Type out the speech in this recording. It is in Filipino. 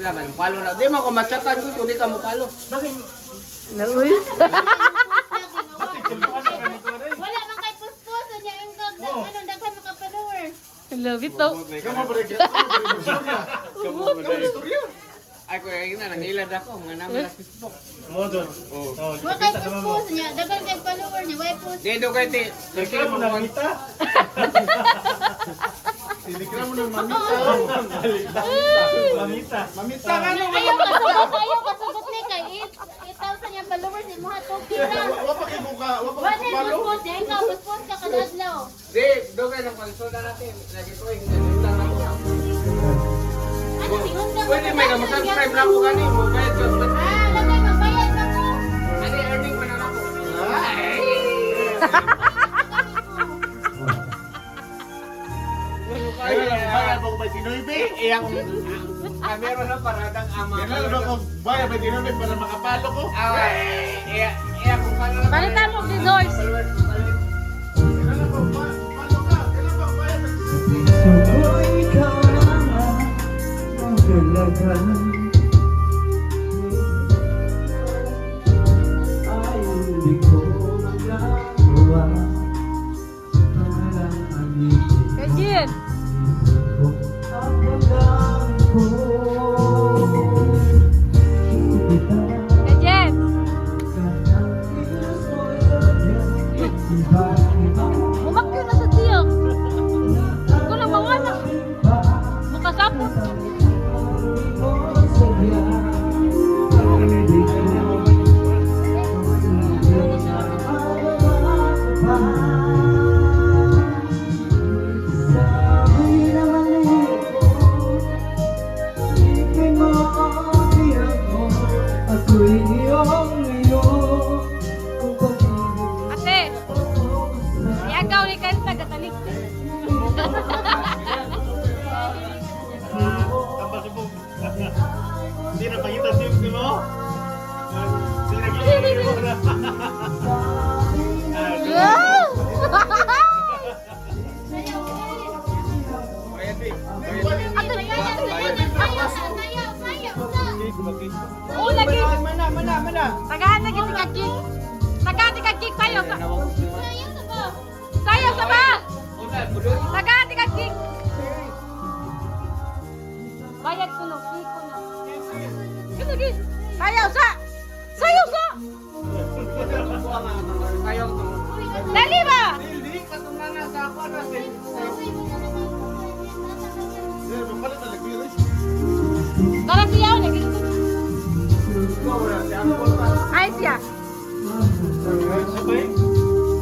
Laman, palo na. Di mo ako matsatan ko, hindi ka mo palo. Nauy. Wala man kay puspos niya ang ano daghan mo ka follower. Love it though. Ay, kuya, yun na, nangilad ako. Mga naman na Facebook. Modon. Wa kay puspos niya, daghan kay follower niya, why post? Di, do kayo, ti. Kaya mo na mamita. Sinikra mo na mamita. Mamita. Mamita ka na. Ayaw kasugot ni kay 8,000 yung followers mo ha topi na. Wapa kayo buka. Wapa Wala kayo palo. puspos niya, ikaw puspos ka kadadlaw. Di, do kayo ng pagsoda natin. Lagi ko, hindi lang ako. Ano sigundang? Pwede may subscribe na ako ganin. Mobile job. Lagay magbayad na ko. Ano, earning pa na ako. Ay, bayad ba ko ba sinuibi? Iyang kamera na paradang ama. Kailan ba ko bayad ba sinuibi para makapalo ko? Iyang kung paano na. Palitan mo si Joyce. Kailan ba palo ka? Kailan ba bayad ba sinuibi? Sukoy ka na ang dalagan. Ay, hindi ko magagawa. Parang amitin Kajin. ko ang damdamin ko. Hindi kita Kajin. kanang kilos mo'y ganyan. Iba-iba Bumakyo na sa tiyak. Ko lang mga anak. Makasapot. Ate. Iagaw ni kanta gatalik. Tambah subog. Hindi na pakita tips ni mo? Hindi na kikita mo na. Wow! Ate, oh, lagi. Mana. Tagahan na kita kik. Tagahan ka kik sayo sa. Sayo sa ba? Tagahan ka kik. Bayad ko no, kik ko no. Sige, sige. Sayo sa. Sayo sa. Dali ba? Hindi ka tumana sa ako na. Mapalit na lagbiris. Para siyaw lagi. Ikaw na, si Apple pa. Ay siya. Sabay.